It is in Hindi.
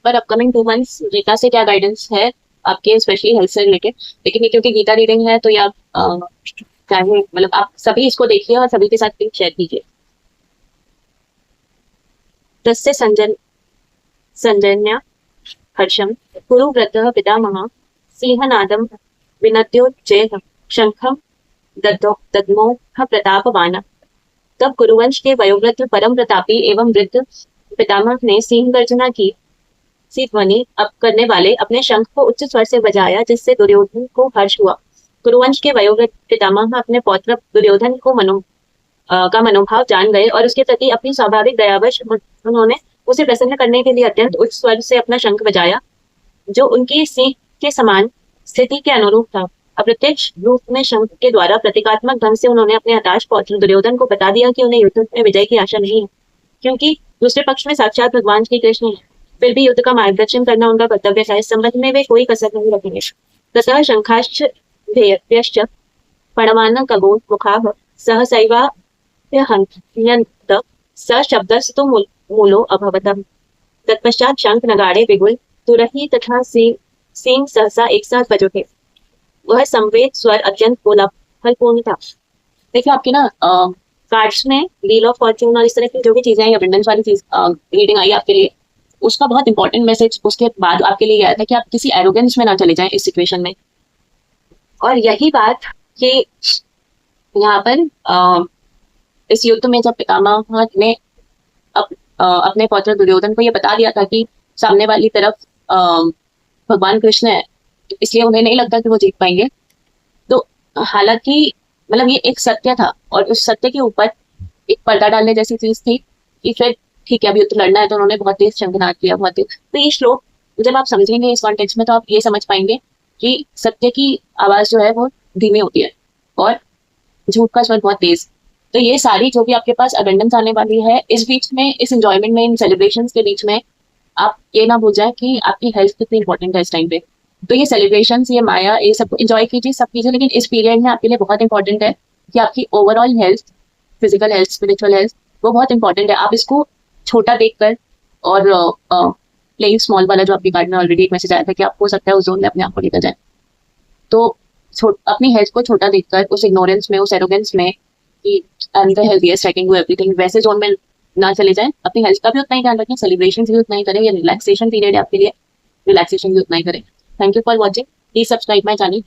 पर अपकमिंग 2 मंथ्स गीता से क्या गाइडेंस है आपके, स्पेशली हेल्थ से रिलेटेड। लेकिन ये क्योंकि गीता रीडिंग है तो ये आप चाहे मतलब आप सभी इसको देखिए और सभी के साथ लिंक शेयर कीजिए। तस्य संजन्या हर्षम कुरुव्रतः पितामहः सिंहनादं विनद्योच्चैः शंखं दद्मोह प्रतापवान। तब कुरुवंश के वयोवृद्ध परम प्रतापी एवं वृद्ध पितामह ने सिंह गर्जना की सी ध्वनि अब करने वाले अपने शंख को उच्च स्वर से बजाया, जिससे दुर्योधन को हर्ष हुआ। कुरुवंश के वयोवृद्ध पितामह अपने पौत्र दुर्योधन को का मनोभाव जान गए और उसके प्रति अपनी स्वाभाविक दयावश उन्होंने उसे प्रसन्न करने के लिए अत्यंत उच्च स्वर से अपना शंख बजाया, जो उनकी सिंह के समान स्थिति के अनुरूप था। अप्रत्यक्ष रूप में शंख के द्वारा प्रतीकात्मक ढंग से उन्होंने अपने हताश पौत्र दुर्योधन को बता दिया कि उन्हें युद्ध में विजय की आशा नहीं है, क्योंकि दूसरे पक्ष में साक्षात भगवान श्री कृष्ण है। फिर भी युद्ध का मार्गदर्शन करना उनका कर्तव्य था, इस संबंध में वे कोई कसर नहीं रखेंगे। ततः शंखाश्च भेयश्च पणवान कगो मुखाः सहसैवाभ्यहन्यन्त स शब्दस्तु मूलो अभवतः। तत्पश्चात शंख नगाड़े बिगुल तुरही तथा सिंह सहसा एक साथ बज उठे। वह संवेद स्वर अत्यंत कोलाहलपूर्ण था। देखिए आपके ना कार्ड्स में व्हील ऑफ फॉर्च्यून और इस तरह की जो भी चीजें आई, अबंडेंस वाली चीज रीडिंग आई आपके लिए, उसका बहुत इंपॉर्टेंट मैसेज उसके बाद आपके लिए आया था कि आप किसी एरोगेंस में ना चले जाएं इस सिचुएशन में। और यही बात कि यहाँ पर इस युद्ध में जब पितामह ने अपने पौत्र दुर्योधन को ये बता दिया था कि सामने वाली तरफ भगवान कृष्ण है, इसलिए उन्हें नहीं लगता कि वो जीत पाएंगे। तो हालांकि मतलब ये एक सत्य था और उस सत्य के ऊपर एक पर्दा डालने जैसी चीज थी कि फिर ठीक है अब युद्ध लड़ना है, तो उन्होंने बहुत तेज शंखनाद किया, बहुत तेज। तो ये श्लोक जब आप समझेंगे इस कॉन्टेक्स्ट में तो आप ये समझ पाएंगे कि सत्य की आवाज जो है वो धीमी होती है और झूठ का स्वर बहुत तेज। तो ये सारी जो भी आपके पास अबंडेंस आने वाली है, इस बीच में, इस एंजॉयमेंट में, इन सेलिब्रेशंस के बीच में आप ये ना भूल जाए कि आपकी हेल्थ कितनी इंपॉर्टेंट है इस टाइम पे। तो ये सेलिब्रेशंस, ये माया, ये सब एंजॉय कीजिए, सब कीजिए, लेकिन इस पीरियड में आपके लिए बहुत इंपॉर्टेंट है कि आपकी overall health, physical health, spiritual health, वो बहुत इंपॉर्टेंट है। आप इसको छोटा देखकर और प्लेइंग स्मॉल वाला जो आपके कार्ड में ऑलरेडी एक मैसेज आया था कि आप हो सकता है उस जोन में अपने आप को लेकर जाए, तो अपनी हेल्थ को छोटा देखकर उस इग्नोरेंस में, उस एरोगेंस में कि I am the healthiest, I can do everything, वैसे जोन में ना चले जाएं। अपनी हेल्थ का भी उतना ही ध्यान रखें, सेलिब्रेशन भी उतना ही करें, या रिलैक्सेशन पीरियड है आपके लिए, रिलैक्सेशन भी उतना ही करें। Thank you for watching, please subscribe my channel.